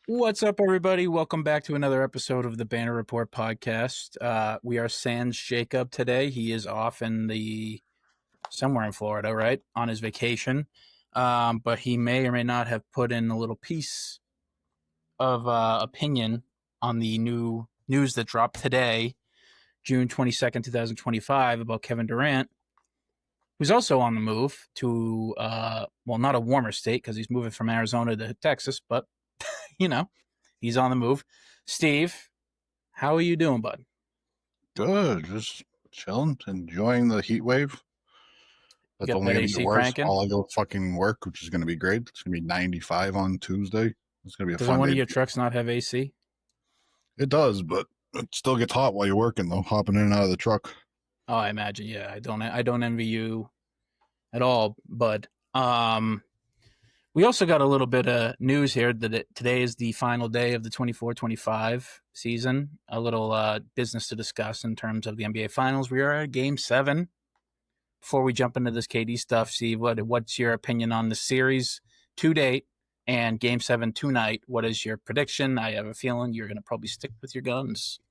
What's up, everybody? Welcome back to another episode of the Banner Report podcast. We are sans Jacob today. He is off somewhere in Florida, right, on his vacation. But he may or may not have put in a little piece of opinion on the new news that dropped today, June 22nd, 2025, about Kevin Durant, who's also on the move to, not a warmer state because he's moving from Arizona to Texas, but, you know, he's on the move. Steve, how are you doing, bud? Good, just chilling, enjoying the heat wave. You That's got only that going to get AC worse cranking? while I go fucking work, which is going to be great. It's going to be 95 on Tuesday. It's going to be a Doesn't fun one of day. your trucks not have AC? It does, but it still gets hot while you're working, though, hopping in and out of the truck. Oh, I imagine. Yeah, I don't envy you at all, bud. We also got a little bit of news here that today is the final day of the 24-25 season. A little business to discuss in terms of the NBA Finals. We are at Game 7. Before we jump into this KD stuff, Steve, what's your opinion on the series to date and Game 7 tonight? What is your prediction? I have a feeling you're going to probably stick with your guns.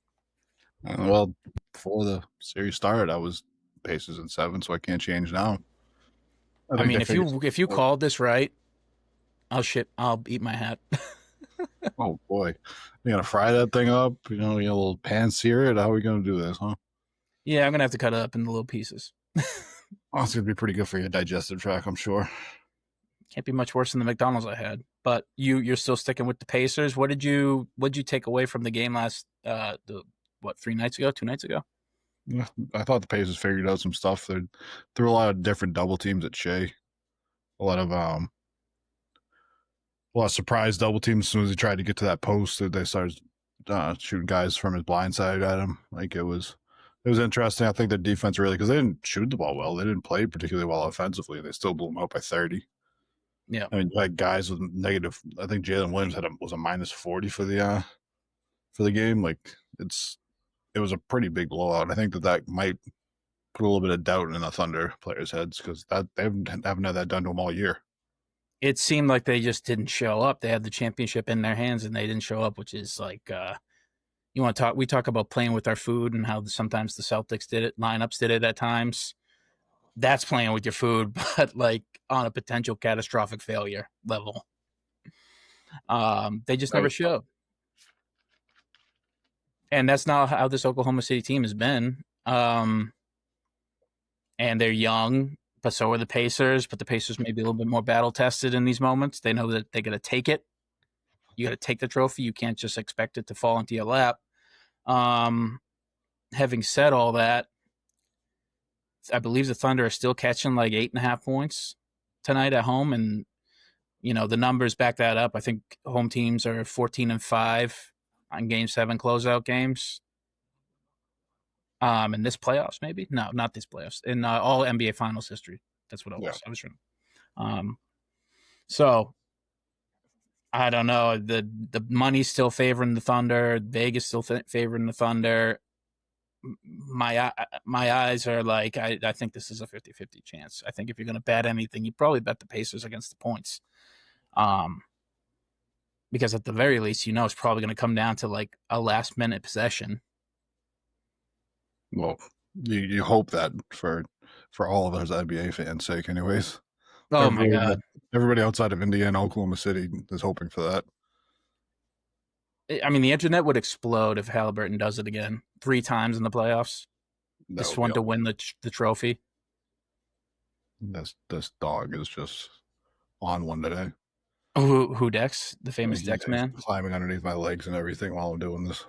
Well, before the series started, I was Pacers in 7, so I can't change now. I think mean, they if figured. you called this right, I'll eat my hat. Oh boy, you gonna fry that thing up? You a little pan sear it. How are we gonna do this, huh? Yeah, I'm gonna have to cut it up into little pieces. Oh, it's gonna be pretty good for your digestive tract, I'm sure. Can't be much worse than the McDonald's I had. But you're still sticking with the Pacers. What did you take away from the game last 3 nights ago, 2 nights ago? Yeah, I thought the Pacers figured out some stuff. They threw a lot of different double teams at Shea. A lot of surprise double teams. As soon as he tried to get to that post, they started shooting guys from his blind side at him. Like it was interesting. I think their defense really, because they didn't shoot the ball well. They didn't play particularly well offensively. They still blew them out by 30. Yeah, I mean, you had guys with negative. I think Jalen Williams was a minus 40 for the game. Like it was a pretty big blowout. I think that might put a little bit of doubt in the Thunder players' heads because that they haven't had that done to them all year. it seemed like they just didn't show up. They had the championship in their hands and they didn't show up, which is like you want to talk. We talk about playing with our food and how sometimes the Celtics did it, lineups did it at times. That's playing with your food, but like on a potential catastrophic failure level. They just never showed. And that's not how this Oklahoma City team has been. And they're young, but so are the Pacers. But the Pacers may be a little bit more battle tested in these moments. They know that they got to take it. You got to take the trophy. You can't just expect it to fall into your lap. Having said all that, I believe the Thunder are still catching like 8.5 points tonight at home, and the numbers back that up. I think home teams are 14-5 on Game 7 closeout games. In this playoffs, maybe no, not this playoffs. In all NBA Finals history, that's what it was. Yeah. I was trying. So I don't know. The money's still favoring the Thunder. Vegas still favoring the Thunder. My eyes are like I think this is a 50-50 chance. I think if you're going to bet anything, you probably bet the Pacers against the points. Because at the very least, it's probably going to come down to like a last minute possession. Well, you hope that for all of us NBA fans' sake, anyways. Oh my God! Everybody outside of Indiana, Oklahoma City is hoping for that. I mean, the internet would explode if Halliburton does it again 3 times in the playoffs. This one to win the trophy. This dog is just on one today. Who Dex? The famous Dex man? Climbing underneath my legs and everything while I'm doing this.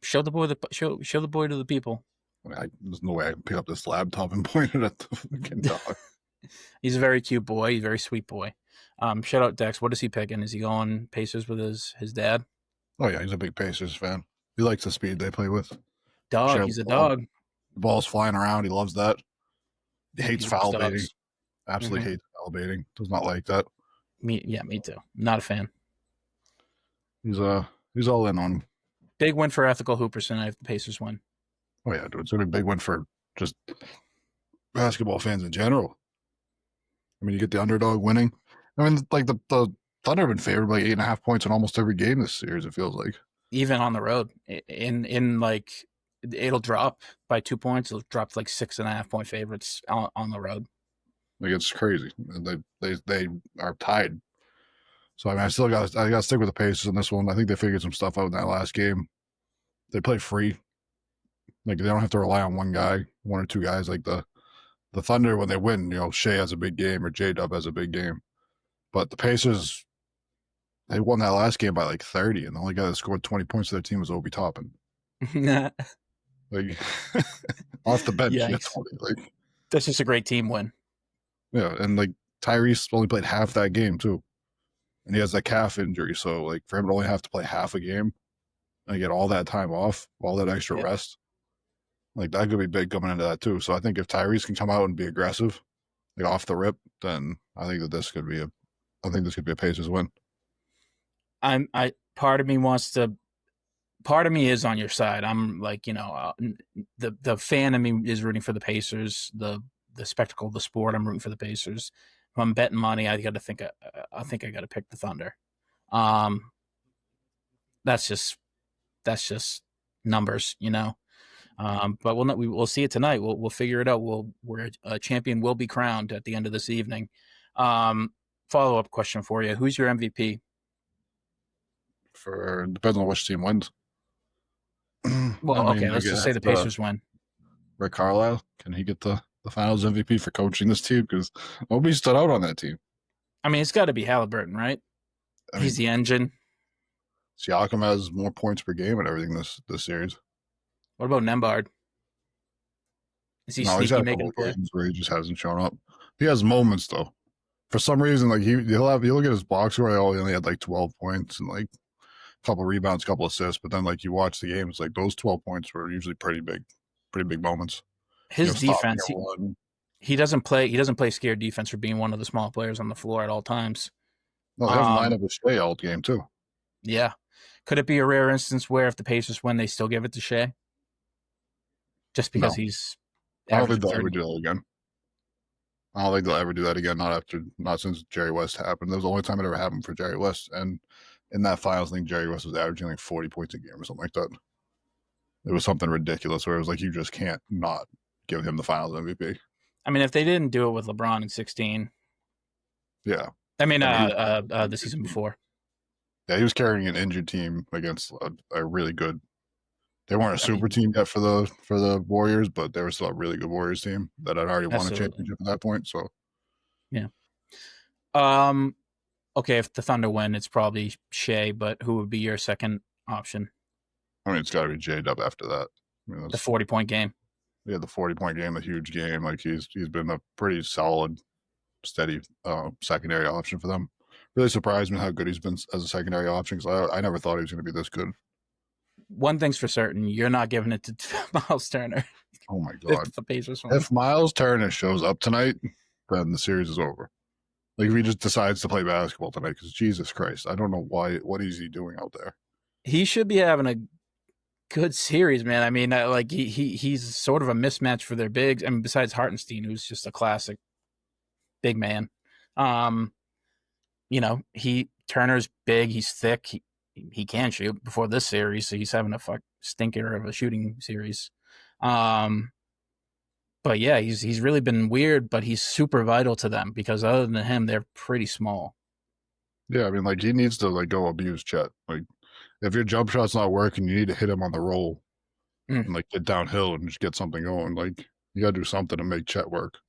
Show the boy to the people. There's no way I can pick up this laptop and point it at the fucking dog. He's a very cute boy. He's a very sweet boy. Shout out Dex. What is he picking? Is he going Pacers with his dad? Oh yeah, he's a big Pacers fan. He likes the speed they play with. Dog. He's a dog. The ball's flying around. He loves that. He hates foul baiting. Absolutely hates foul baiting. Does not like that. Me too. Not a fan. He's all in on. Big win for ethical hoopers tonight if the Pacers win. Oh yeah, dude, it's gonna be a big win for just basketball fans in general. I mean, you get the underdog winning. I mean, like the Thunder have been favored by 8.5 points in almost every game this series. It feels like. Even on the road, in like it'll drop by 2 points. It'll drop to like 6.5 point favorites on the road. Like it's crazy. They are tied. So I mean, I got to stick with the Pacers in this one. I think they figured some stuff out in that last game. They play free. Like they don't have to rely on one or two guys. Like the Thunder, when they win, Shea has a big game or J-Dub has a big game. But the Pacers, they won that last game by like 30, and the only guy that scored 20 points to their team was Obi Toppin. Like off the bench, he had 20. Like that's just a great team win. Yeah, and like Tyrese only played half that game too, and he has that calf injury. So like for him to only have to play half a game and get all that time off, all that extra rest, like that could be big coming into that too. So I think if Tyrese can come out and be aggressive, like off the rip, then I think that this could be a Pacers win. Part of me is on your side. I'm like, the fan of me is rooting for the Pacers. The spectacle of the sport, I'm rooting for the Pacers. If I'm betting money, I think I got to pick the Thunder. That's just numbers, But we'll see it tonight. We'll figure it out. Where a champion will be crowned at the end of this evening. Follow-up question for you: who's your MVP? Depends on which team wins. Well, okay, let's just say the Pacers win. Rick Carlisle, can he get the Finals MVP for coaching this team? Because nobody stood out on that team. I mean, it's got to be Halliburton, right? He's the engine. Siakam has more points per game and everything this series. What about Nembhard? Is he sneaky making games where he just hasn't shown up? He has moments though. For some reason, like you look at his box score, he only had like 12 points and like a couple rebounds, a couple assists. But then like you watch the games, like those 12 points were usually pretty big moments. His defense, he doesn't play scared defense for being one of the small players on the floor at all times. No, they have a lineup with Shea all game too. Yeah. Could it be a rare instance where if the Pacers win, they still give it to Shea? Just because he's I don't think they'll ever do that again. I don't think they'll ever do that again. Not since Jerry West happened. That was the only time it ever happened for Jerry West. And in that finals, I think Jerry West was averaging like 40 points a game or something like that. It was something ridiculous where it was like you just can't not give him the Finals MVP. I mean, if they didn't do it with LeBron in 2016, yeah. I mean, the season before. Yeah, he was carrying an injured team against a really good. They weren't a super team yet for the Warriors, but they were still a really good Warriors team that had already won a championship at that point. So, yeah. Okay, if the Thunder win, it's probably Shea, but who would be your second option? I mean, it's got to be J-Dub after that. I mean, the 40-point game. Yeah, the 40-point game, a huge game. Like he's been a pretty solid, steady secondary option for them. Really surprised me how good he's been as a secondary option because I never thought he was going to be this good. One thing's for certain, you're not giving it to Miles Turner. Oh my God! If the Pacers win. If Miles Turner shows up tonight, then the series is over. Like if he just decides to play basketball tonight, because Jesus Christ, I don't know what is he doing out there. He should be having a good series, man. I mean, like he's sort of a mismatch for their bigs. I mean, besides Hartenstein, who's just a classic big man. Turner's big. He's thick. He can shoot before this series, so he's having a stinker of a shooting series. But yeah, he's really been weird, but he's super vital to them because other than him, they're pretty small. Yeah, I mean, like he needs to like go abuse Chet. Like if your jump shot's not working, you need to hit him on the roll and like get downhill and just get something going. Like you got to do something to make Chet work.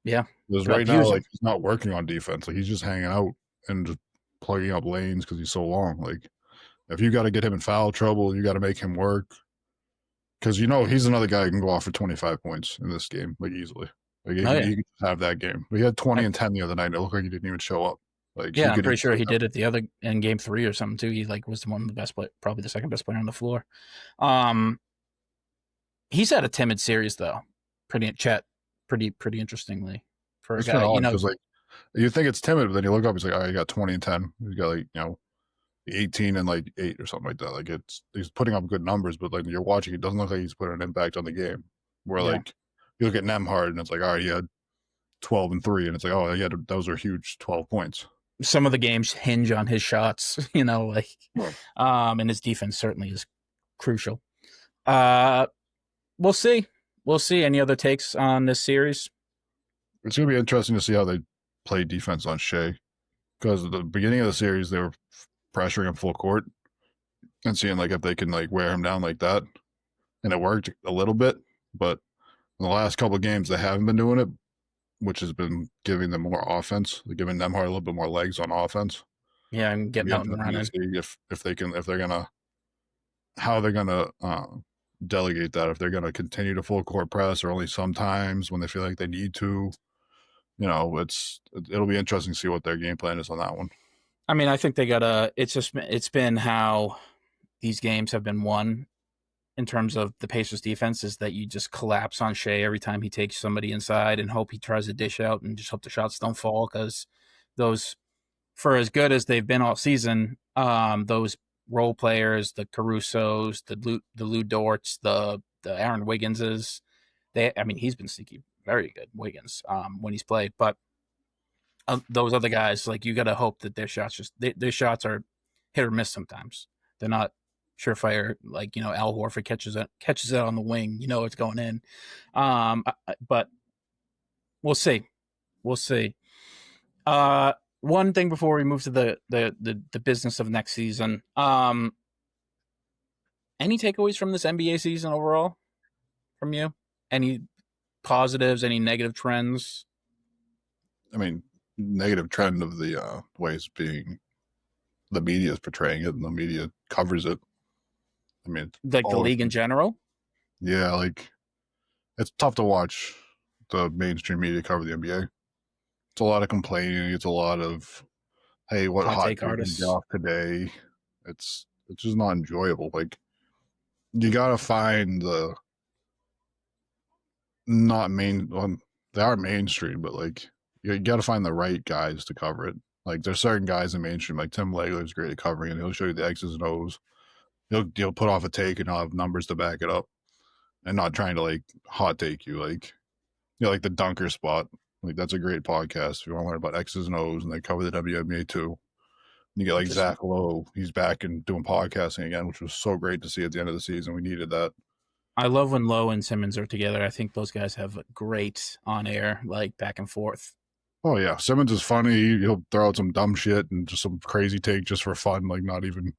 Yeah, because right now, like he's not working on defense. Like he's just hanging out and just plugging up lanes because he's so long. Like if you got to get him in foul trouble, you got to make him work. Because he's another guy who can go off for 25 points in this game, like easily. Like he could just have that game. But he had 20 and 10 the other night. It looked like he didn't even show up. Like yeah, I'm pretty sure he did it in game 3 or something too. He was one of the best probably the second best player on the floor. He's had a timid series though. Pretty interestingly for a guy. Because like you think it's timid, but then you look up, he's like, oh, he got 20 and 10. He's got like 18 and like 8 or something like that. Like he's putting up good numbers, but like you're watching, it doesn't look like he's putting an impact on the game. Where like you look at Nembhard and it's like, all right, he had 12 and 3, and it's like, oh yeah, those are huge 12 points. some of the games hinge on his shots, Right. and his defense certainly is crucial. Uh, we'll see. We'll see. Any other takes on this series? It's going to be interesting to see how they play defense on Shea, because at the beginning of the series they were pressuring him full court and seeing like if they can like wear him down like that, and it worked a little bit. But in the last couple of games they haven't been doing it, which has been giving them more offense, giving them a little bit more legs on offense. Yeah, I'm It'll getting be out and interesting to running. see if they can, if they're gonna, how they're gonna delegate that, if they're gonna continue to full court press or only sometimes when they feel like they need to. It'll be interesting to see what their game plan is on that one. I mean, I think they gotta. It's been how these games have been won in terms of the Pacers defense is that you just collapse on Shea every time he takes somebody inside and hope he tries to dish out and just hope the shots don't fall, because those, for as good as they've been all season, those role players, the Carusos, the Lou Dorts, the Aaron Wigginses, I mean, he's been sneaky very good, Wiggins, when he's played, but those other guys, like, you got to hope that their shots are hit or miss sometimes. They're not surefire. Like, Al Horford catches it on the wing. It's going in. But we'll see. We'll see. One thing before we move to the business of next season. Any takeaways from this NBA season overall from you? Any positives? Any negative trends? I mean, negative trend of the ways being the media is portraying it and the media covers it. I mean, Like the all league in general? yeah, like it's tough to watch the mainstream media cover the NBA. It's a lot of complaining. It's a lot of, hey, what Hot hot take take can you get artists? off today? It's just not enjoyable. Like you gotta find the not main. Well, they are mainstream, but like you gotta find the right guys to cover it. Like there's certain guys in mainstream, like Tim Legler's great at covering it. He'll show you the X's and O's. He'll put off a take and he'll have numbers to back it up, and not trying to like hot take you. Like like the dunker spot. Like that's a great podcast if you want to learn about X's and O's, and they cover the WNBA too. You get like Just Zach Lowe. He's back and doing podcasting again, which was so great to see at the end of the season. We needed that. I love when Lowe and Simmons are together. I think those guys have great on air, like, back and forth. Oh yeah, Simmons is funny. He'll throw out some dumb shit and just some crazy take just for fun, like not even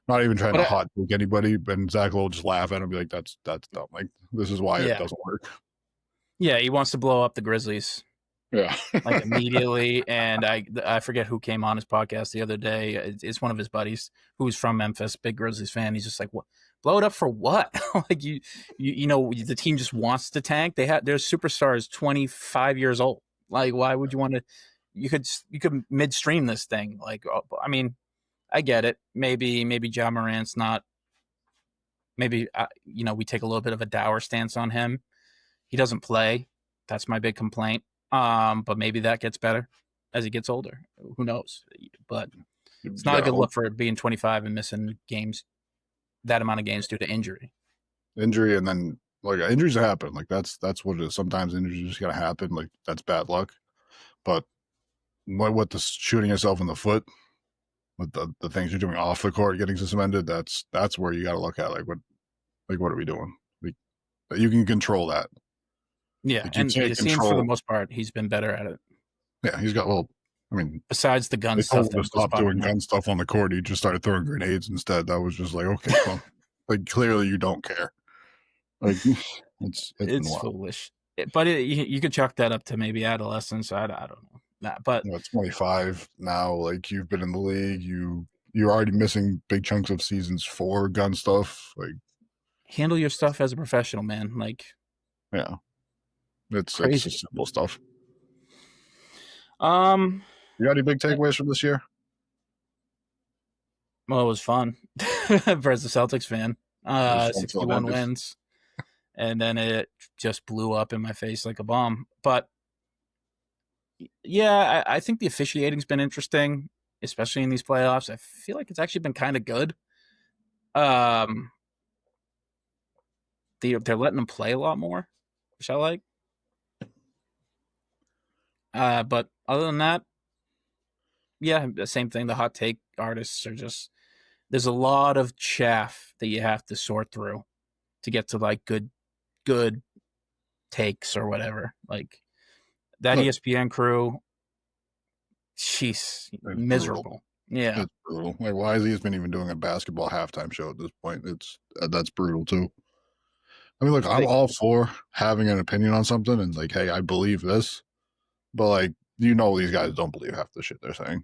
trying But to hot take anybody. And Zach Lowe will just laugh at him and be like, "That's dumb. Like this is why it yeah, doesn't work." yeah, he wants to blow up the Grizzlies, Yeah, like, immediately. And I forget who came on his podcast the other day. It's one of his buddies who's from Memphis, big Grizzlies fan. He's just like, "What? Blow it up for what?" Like, the team just wants to tank. Their superstars 25 years old. Like, why would you want to? You could midstream this thing. Like, I mean, I get it. Maybe Ja Morant's not. Maybe we take a little bit of a dour stance on him. He doesn't play. That's my big complaint. But maybe that gets better as he gets older. Who knows? But you it's not a gotta good hope. look for being 25 and missing games, that amount of games due to injury. Injury, and then like injuries happen. Like that's what it is. Sometimes injuries just gotta happen. Like that's bad luck. But what the shooting yourself in the foot with the things you're doing off the court, getting suspended, that's where you gotta look at what are we doing? Like you can control that. Yeah, Like you and can't it seems for the control. most part he's been better at it. Yeah, he's got. Well, I mean, Besides the gun they stuff told him that to was stop doing bothering him. gun stuff on the court. He just started throwing grenades instead. That was just like, okay, well, like clearly you don't care. Like it's been It's wild. foolish. But you could chalk that up to maybe adolescence. I don't know. Nah, but 25 now. Like you've been in the league. You're already missing big chunks of seasons for gun stuff. Like handle your stuff as a professional, man. Like, yeah, it's crazy. just simple stuff. Um, You got any big takeaways from this year? well, it was fun for as a Celtics fan. It was fun till it 61 ended. wins, and then it just blew up in my face like a bomb. But yeah, I think the officiating's been interesting, especially in these playoffs. I feel like it's actually been kind of good. Um, they're letting them play a lot more, which I like. But other than that, yeah, the same thing. The hot take artists are just there's a lot of chaff that you have to sort through to get to like good takes or whatever. Like that Look, ESPN crew, she's it's brutal. miserable. Yeah. It's brutal. Like, why is ESPN even doing a basketball halftime show at this point? It's that's brutal too. I mean, look, I'm They, all for having an opinion on something and like, hey, I believe this, but like, these guys don't believe half the shit they're saying.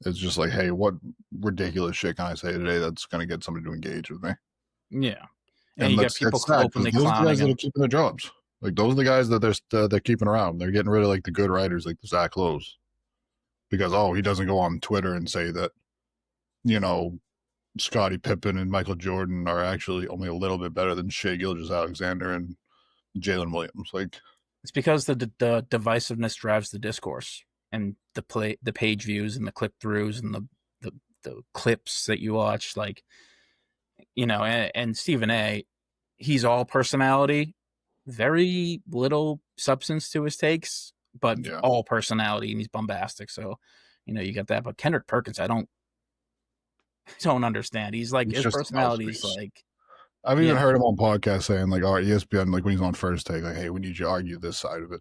It's just like, hey, what ridiculous shit can I say today that's going to get somebody to engage with me? yeah. And And you got that's people sad because openly those are the clowning guys that are him. keeping their jobs. Like those are the guys that they're keeping around. They're getting rid of like the good writers, like the Zach Lowe's, because he doesn't go on Twitter and say that you know Scottie Pippen and Michael Jordan are actually only a little bit better than Shea Gilgeous-Alexander and Jalen Williams. Like, It's because the divisiveness drives the discourse and the page views and the click throughs and the the clips that you watch. Like and Stephen A. He's all personality, very little substance to his takes, but yeah, all personality, and he's bombastic. So you got that. But Kendrick Perkins, I don't understand. He's like he's his just a personality is mouthpiece. like I've even yeah heard him on podcasts saying like, all right, ESPN, like when he's on First Take, like, hey, we need you to argue this side of it.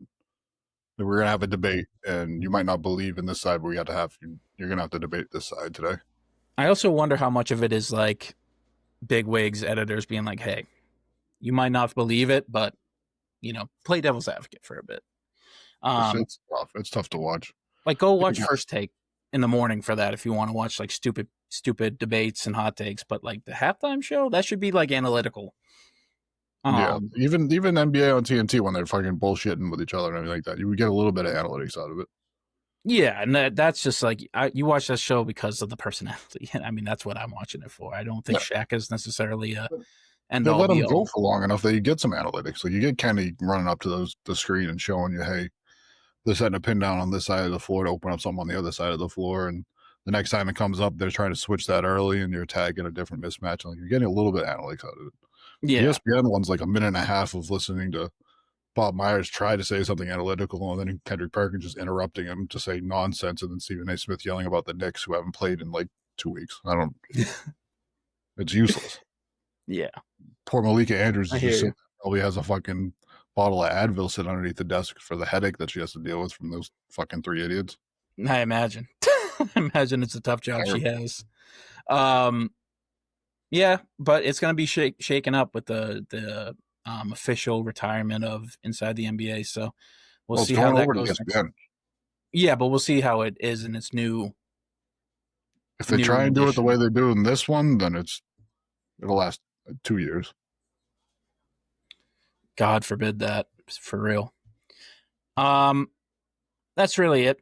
We're gonna have a debate, and you might not believe in this side, but you're gonna have to debate this side today. I also wonder how much of it is like big wigs editors being like, hey, you might not believe it, but play devil's advocate for a bit. It's tough. It's tough to watch. Like go watch Yeah, First Take in the morning for that if you want to watch like stupid debates and hot takes. But like the halftime show, that should be like analytical. yeah. Um, Even NBA on TNT when they're fucking bullshitting with each other and everything like that, you would get a little bit of analytics out of it. yeah, and that's just like you watch that show because of the personality. I mean, that's what I'm watching it for. I don't think Yeah, Shaq is necessarily a end they all let be them go all. for long enough that you get some analytics. So you get Kenny running up to the screen and showing you, hey, they're setting a pin down on this side of the floor to open up something on the other side of the floor, and the next time it comes up, they're trying to switch that early, and you're tagging a different mismatch. Like you're getting a little bit of analytics out of it. The Yeah, ESPN one's like a minute and a half of listening to Bob Myers try to say something analytical, and then Kendrick Perkins just interrupting him to say nonsense, and then Stephen A. Smith yelling about the Knicks who haven't played in like 2 weeks. It's useless. yeah, Poor Malika Andrews I is hear just you. sitting there, probably has a fucking bottle of Advil sitting underneath the desk for the headache that she has to deal with from those fucking three idiots. I imagine. I imagine it's a tough job she Terrible. has. Um, yeah, but it's going to be shaken up with the official retirement of Inside the NBA. So we'll Well, it's see how going that over to goes next. ESPN. Yeah, but we'll see how it is in its If they new try and do it the way rendition. they do in this one, then it'll last 2 years. God forbid that for real. Um, that's really it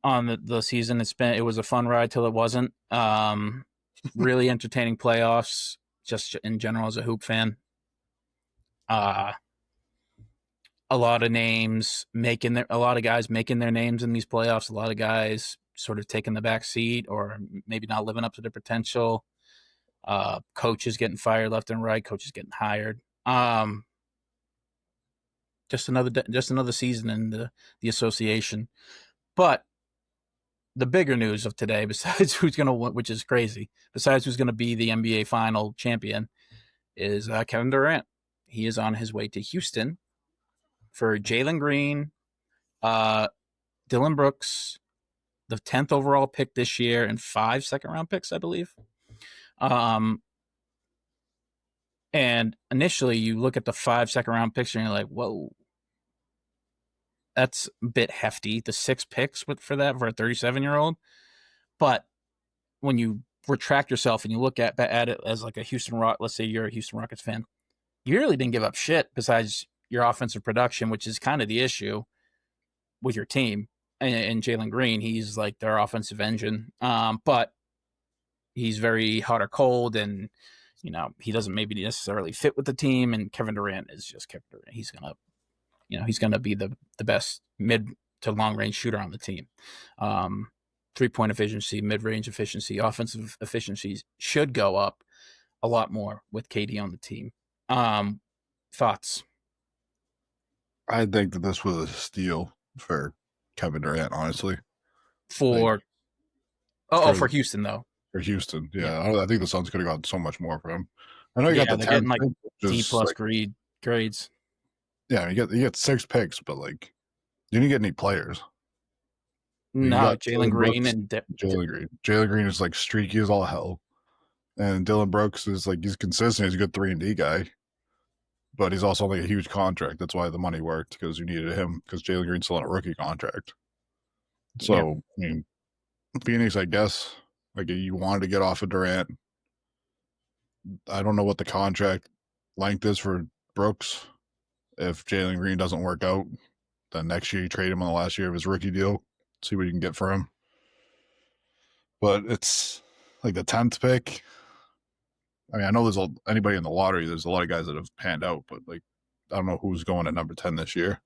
on the season. It was a fun ride till it wasn't. Really entertaining playoffs. Just in general as a hoop fan. Uh, a lot of a lot of guys making their names in these playoffs. A lot of guys sort of taking the back seat or maybe not living up to their potential. Coaches getting fired left and right. Coaches getting hired. Just another season in the association. But the bigger news of today, besides who's going to win, which is crazy, besides who's going to be the NBA final champion, is Kevin Durant. He is on his way to Houston for Jalen Green, uh, Dylan Brooks, the 10th overall pick this year, and 5 second-round picks, I believe. Um, and initially, you look at the 5 second-round picks, and you're like, whoa, that's a bit hefty. The 6 picks for that for a 37-year-old. But when you retract yourself and you look at it as like a Houston Rock, let's say you're a Houston Rockets fan, you really didn't give up shit besides your offensive production, which is kind of the issue with your team. And Jalen Green, he's like their offensive engine, but he's very hot or cold, and he doesn't maybe necessarily fit with the team. And Kevin Durant is just Kevin Durant. He's gonna be the best mid to long range shooter on the team. 3-point efficiency, mid range efficiency, offensive efficiencies should go up a lot more with KD on the team. Thoughts? I think that this was a steal for Kevin Durant, honestly. Like, For Oh, for for Houston though. for Houston. Yeah, Yeah, I think the Suns could have gotten so much more for him. I know you got yeah, the they're 10th getting like pick, which D is plus like, grades. yeah, you get 6 picks, but like you didn't get any players. Like, you No, got Jalen Dylan Green Brooks, and Jalen Green. Jalen Green is like streaky as all hell, and Dylan Brooks is like he's consistent. He's a good 3-and-D guy, but he's also like a huge contract. That's why the money worked because you needed him because Jalen Green's still on a rookie contract. yeah. So I mean, Phoenix, I guess, like you wanted to get off of Durant. I don't know what the contract length is for Brooks. If Jalen Green doesn't work out, then next year you trade him on the last year of his rookie deal. See what you can get for him. But it's like the 10th pick. I mean, I know anybody in the lottery. There's a lot of guys that have panned out, but like I don't know who's going at number 10 this year.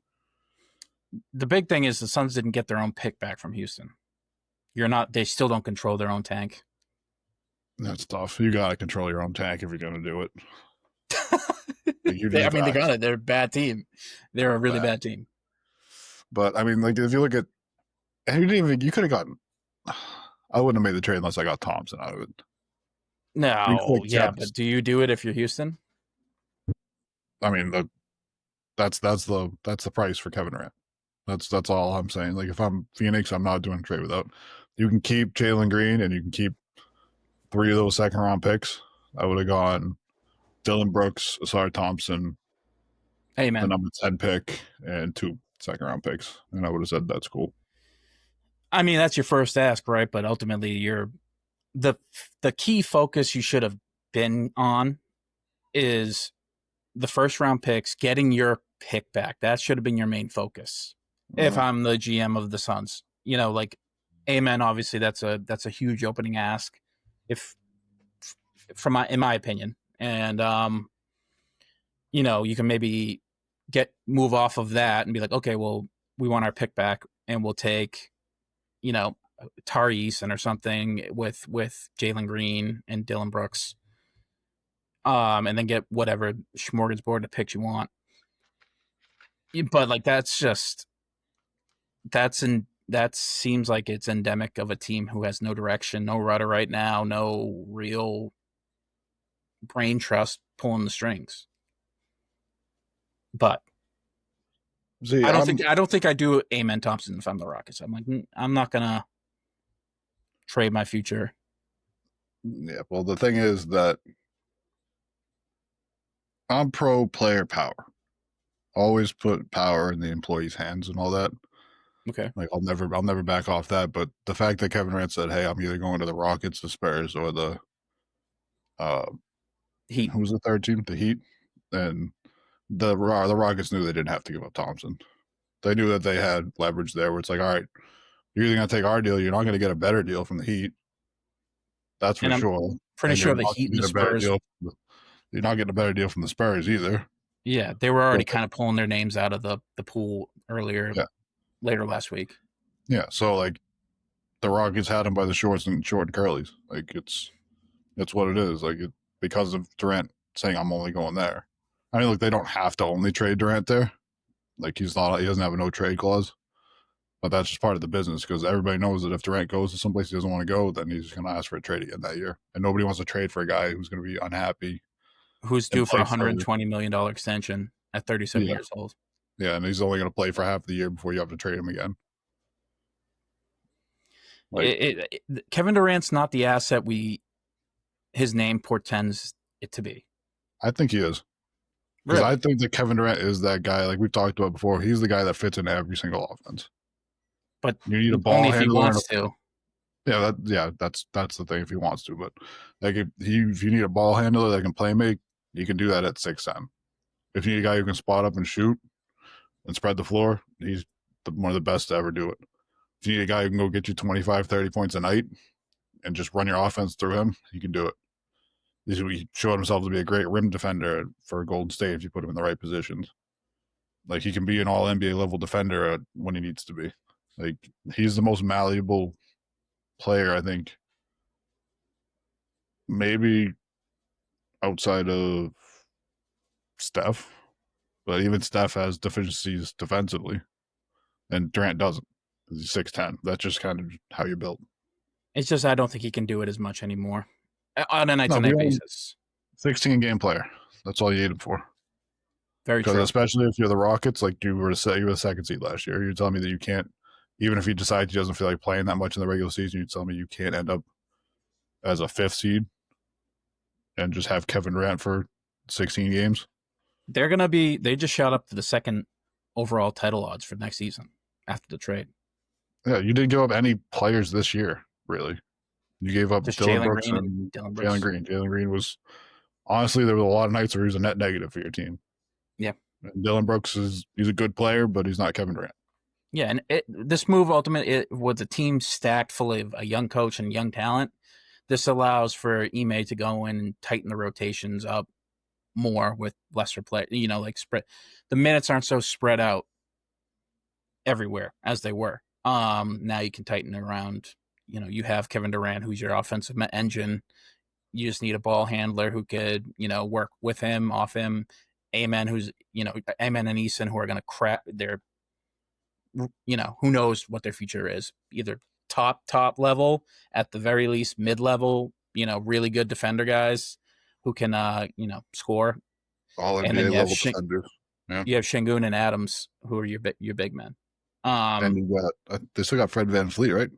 The big thing is the Suns didn't get their own pick back from Houston. They still don't control their own tank. That's tough. You got to control your own tank if you're going to do it. Like, you They need that. got it. They're a bad team. They're a really bad team. But I mean, like if you look at, and you could have gotten. I wouldn't have made the trade unless I got Thompson out of it. No, yeah, but do you do it if you're Houston? I mean, that's the price for Kevin Durant. That's all I'm saying. Like if I'm Phoenix, I'm not doing a trade without. You can keep Jalen Green and you can keep 3 of those 2nd-round picks. I would have gone Dylan Brooks, Asar Thompson, Hey, man. the number 10 pick, and 2 2nd-round picks, and I would have said that's cool. I mean, that's your first ask, right? But ultimately, the key focus you should have been on is the 1st-round picks, getting your pick back. That should have been your main focus. If I'm the GM of the Suns, like, amen. Obviously, that's a huge opening ask, in my opinion, and you can maybe move off of that and be like, okay, well, we want our pick back, and we'll take, Tari Eason or something with Jalen Green and Dylan Brooks, and then get whatever smorgasbord of picks you want. But like that seems like it's endemic of a team who has no direction, no rudder right now, no real brain trust pulling the strings. But See, I don't think I do Amen Thompson if I'm the Rockets. I'm like, I'm not gonna trade my future. Yeah, well, the thing is that I'm pro player power. Always put power in the employee's hands and all that. Okay. Like I'll never back off that. But the fact that Kevin Durant said, "Hey, I'm either going to the Rockets, the Spurs, or the Heat." who was the 3rd team? The Heat. And the Rockets knew they didn't have to give up Thompson. They knew that they had leverage there where it's like, all right, you're either going to take our deal, you're not going to get a better deal from the Heat. That's for sure. Pretty sure the Heat and the Spurs. You're not getting a better deal from the Spurs either. Yeah, they were already kind of pulling their names out of the pool later last week. Yeah, so like the Rockets had him by the short and curlies. Like it's what it is. Like because of Durant saying I'm only going there. I mean, look, they don't have to only trade Durant there. Like he doesn't have a no trade clause. But that's just part of the business because everybody knows that if Durant goes to someplace he doesn't want to go, then he's going to ask for a trade again that year. And nobody wants to trade for a guy who's going to be unhappy. Who's due for a $120 million extension at 37 years old. Yeah, and he's only going to play for half the year before you have to trade him again. Like, Kevin Durant's not the asset his name portends it to be. I think he is. Because I think that Kevin Durant is that guy, like we've talked about before. He's the guy that fits in every single offense. But you need a ball only handler. If he wants to. Yeah, that's the thing if he wants to. But like if you need a ball handler that can play make, you can do that at 6'10". If you need a guy who can spot up and shoot and spread the floor, he's one of the best to ever do it. If you need a guy who can go get you 25, 30 points a night and just run your offense through him, he can do it. He showed himself to be a great rim defender for Golden State if you put him in the right positions. Like he can be an all NBA level defender when he needs to be. Like he's the most malleable player, I think, maybe outside of Steph. But even Steph has deficiencies defensively, and Durant doesn't. He's 6'10". That's just kind of how you're built. It's just I don't think he can do it as much anymore on a No, night-to-night we only basis. 16 game player. That's all you need him for. Very Because true. especially if you're the Rockets, like you were the second seed last year, you're telling me that you can't, even if he decides he doesn't feel like playing that much in the regular season, you're telling me you can't end up as a fifth seed and just have Kevin Durant for 16 games. They just shot up to the second overall title odds for next season after the trade. Yeah, you didn't give up any players this year, really. You gave up Just Dylan Jalen Brooks Green and and Dylan Jalen Brooks. Green. Jalen Green was honestly there was a lot of nights where he was a net negative for your team. Yeah. And Dylan Brooks he's a good player, but he's not Kevin Durant. Yeah, and this move ultimately with the team stacked full of a young coach and young talent, this allows for Ime to go in and tighten the rotations up more with lesser play. Like spread the minutes aren't so spread out everywhere as they were. Now you can tighten it around. You have Kevin Durant, who's your offensive engine. You just need a ball handler who could, work with him, off him. Amen, who's, Amen and Eason, who are going to crap. They're, who knows what their future is. Either top level, at the very least mid level. Really good defender guys who can, score. All And then NBA level defenders. Yeah. you have Shingun and Adams, who are your big men. And you got they still got Fred Van Fleet, right?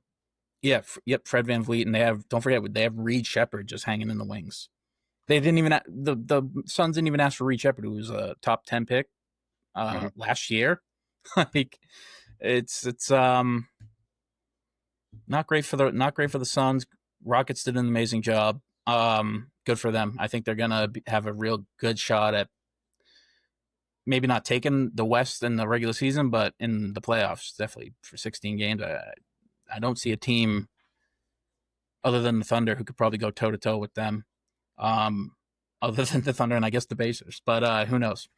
Yeah, yep, Fred Van Vliet, and don't forget they have Reed Shepard just hanging in the wings. They didn't even the Suns didn't even ask for Reed Shepard, who was a top 10 pick last year. Like it's not great for the Suns. Rockets did an amazing job. Good for them. I think they're gonna have a real good shot at maybe not taking the West in the regular season, but in the playoffs, definitely for 16 games. I don't see a team other than the Thunder who could probably go toe to toe with them. Um, Other than the Thunder and I guess the Pacers, but who knows?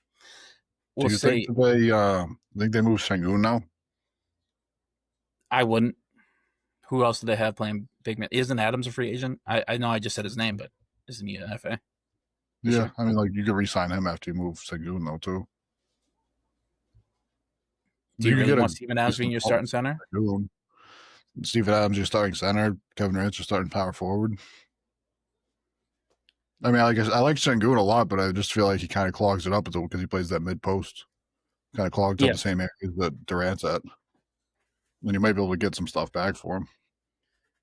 Do We'll you think see. that they think they moved Sengun now? I wouldn't. Who else do they have playing big man? Isn't Adams a free agent? I know I just said his name, but isn't he an FA this Yeah, year? I mean, like you could re-sign him after you move Sengun though too. Do You you could really get a want Steven Adams being decent your player starting center? for Sengun. Steven Adams, your starting center. Kevin Durant, your starting power forward. I mean, I guess I like Sengun a lot, but I just feel like he kind of clogs it up because he plays that mid post. Kind of clogs up Yeah, the same areas that Durant's at. And you might be able to get some stuff back for him.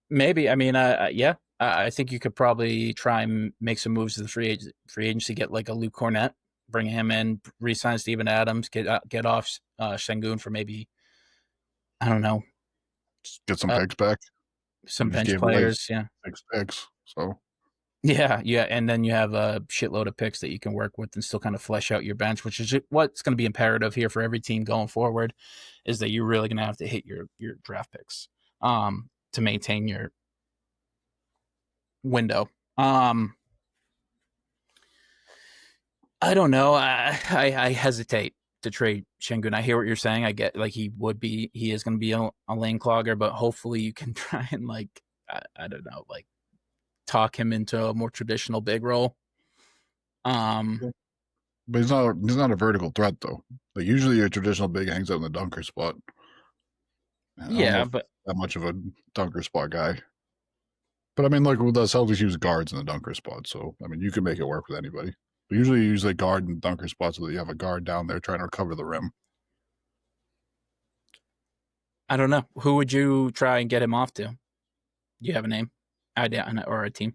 maybe. I mean, yeah. I think you could probably try and make some moves to the free agency, get like a Luke Cornett, bring him in, re-sign Steven Adams, get off Shengun for maybe I don't know Just get some uh, picks back. You some just bench gave away players. Yeah, 6 picks. So yeah, and then you have a shitload of picks that you can work with and still kind of flesh out your bench, which is what's going to be imperative here for every team going forward, is that you're really going to have to hit your draft picks to maintain your window. I don't know. I hesitate to trade Shingun. I hear what you're saying. I get like he is going to be a lane clogger, but hopefully you can try and like I don't know, like talk him into a more traditional big role. Um, but he's not a vertical threat though. Like usually your traditional big hangs out in the dunker spot. I don't know yeah, if but that much of a dunker spot guy. But I mean, like with the Celtics use guards in the dunker spot, so I mean you can make it work with anybody. But usually you use a guard in dunker spots so that you have a guard down there trying to recover the rim. I don't know. Who would you try and get him off to? Do you have a name, idea, or a team?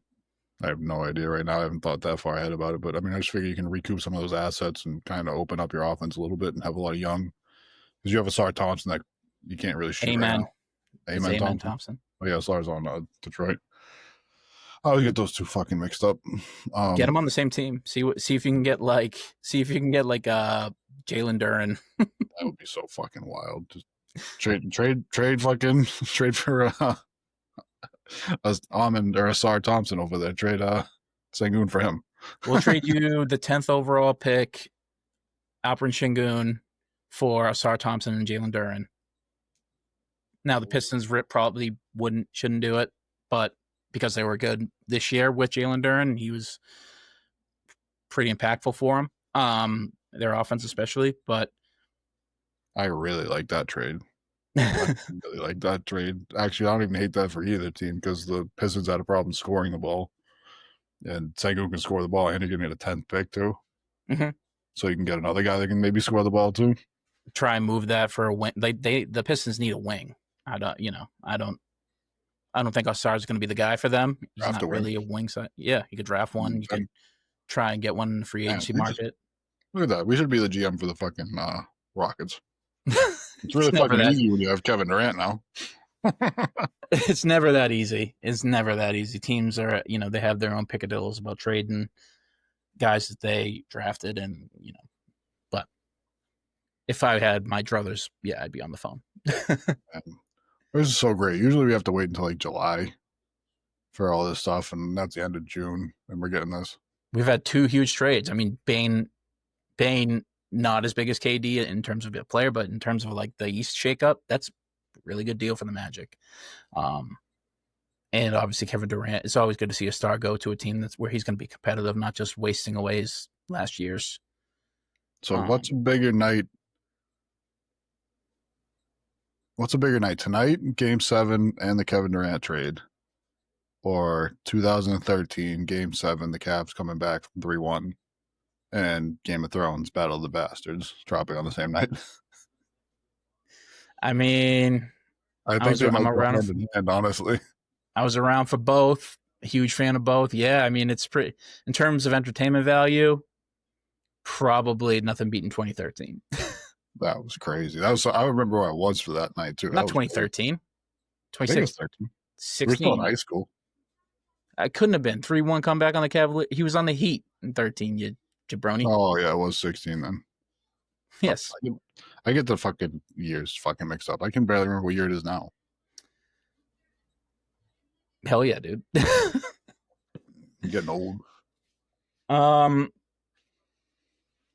I have no idea right now. I haven't thought that far ahead about it, but I mean, I just figure you can recoup some of those assets and kind of open up your offense a little bit and have a lot of young. Because you have a Sar Thompson that you can't really shoot right Amen. now. It's Amen Amen Thompson. Thompson. Oh yeah, Sar's on Detroit. I always get those two fucking mixed up. Get him on the same team. See if you can get like Jalen Duran. That would be so fucking wild. Just trade fucking trade for a Almond or a Sar Thompson over there. Trade Sengun for him. We'll trade you the 10th overall pick, Alperen Shingun, for Asar Thompson and Jalen Duran. Now the Pistons probably shouldn't do it, but because they were good this year with Jalen Duran, he was pretty impactful for them. Their offense especially, but I really like that trade. I really like that trade. Actually, I don't even hate that for either team because the Pistons had a problem scoring the ball, and Sengun can score the ball, and you're going to get a 10th pick too. Mhm. So you can get another guy that can maybe score the ball too. Try and move that for a wing. The Pistons need a wing. I don't think Osar is going to be the guy for them. He's Draft a not wing. really a wing side. Yeah, you could draft one. You could try and get one in the free agency market. Look at that. We should be the GM for the fucking Rockets. It's really It's never fucking that. easy when you have Kevin Durant now. It's never that easy. It's never that easy. Teams are, they have their own picadillos about trading guys that they drafted, and But if I had my druthers, yeah, I'd be on the phone. This is so great. Usually we have to wait until like July for all this stuff, and that's the end of June, and we're getting this. We've had two huge trades. I mean, Bane, not as big as KD in terms of a player, but in terms of like the East shakeup, that's a really good deal for the Magic. And obviously Kevin Durant. It's always good to see a star go to a team that's where he's going to be competitive, not just wasting away his last year's. So what's a bigger night? What's a bigger night tonight? Game 7 and the Kevin Durant trade, or 2013 Game 7, the Cavs coming back from 3-1, and Game of Thrones Battle of the Bastards dropping on the same night. I mean, I think they might go hand in hand, honestly. I was around for both. A huge fan of both. Yeah, I mean, it's pretty in terms of entertainment value. Probably nothing beating 2013. That was crazy. I remember where I was for that night too. Not 2013. 2016. 16. We're still in high school. I couldn't have been 3-1 comeback on the Cavaliers. He was on the Heat in 13. You jabroni. Oh yeah, it was 16 then. Yes. I get the fucking years fucking mixed up. I can barely remember what year it is now. Hell yeah, dude. I'm getting old.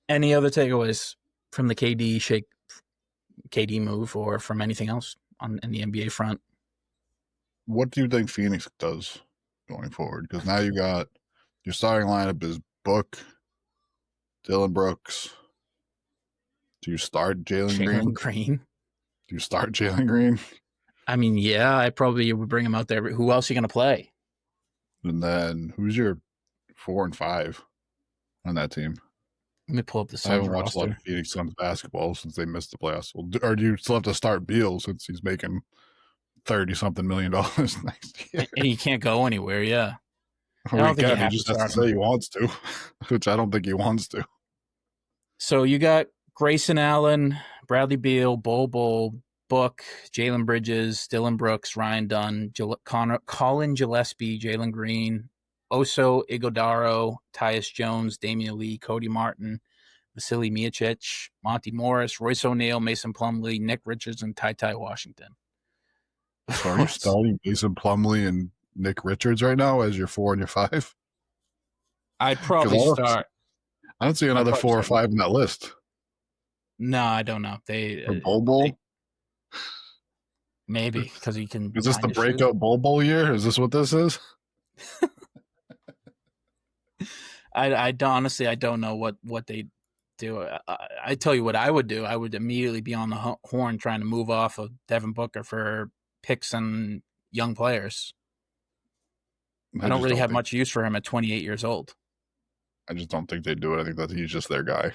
Any other takeaways from the KD move, or from anything else in the NBA front? What do you think Phoenix does going forward? Because now you got your starting lineup is Book, Dylan Brooks. Do you start Jalen Green? Do you start Jalen Green? I mean, yeah, I probably would bring him out there. Who else are you going to play? And then who's your 4 and 5 on that team? Let me pull up the Suns. I haven't watched a lot of Phoenix Suns basketball since they missed the playoffs. Or do you still have to start Beal since he's making $30-something million next year? And he can't go anywhere, yeah. I don't think he just has to say he wants to, which I don't think he wants to. So you got Grayson Allen, Bradley Beal, Bol, Book, Jalen Bridges, Dylan Brooks, Ryan Dunn, Colin Gillespie, Jalen Green, Oso Ighodaro, Tyus Jones, Damian Lee, Cody Martin, Vasily Miocic, Monty Morris, Royce O'Neal, Mason Plumlee, Nick Richards, and Ty Washington. So are you starting Mason Plumlee and Nick Richards right now as your 4 and your 5? I'd probably start. I don't see another 4 or 5 in that list. No, I don't know. Bol? Maybe, because he can. Is this the breakout Bol year? Is this what this is? I honestly, I don't know what they do. I tell you what I would do. I would immediately be on the horn trying to move off of Devin Booker for picks and young players. I don't really have much use for him at 28 years old. I just don't think they do it. I think that he's just their guy.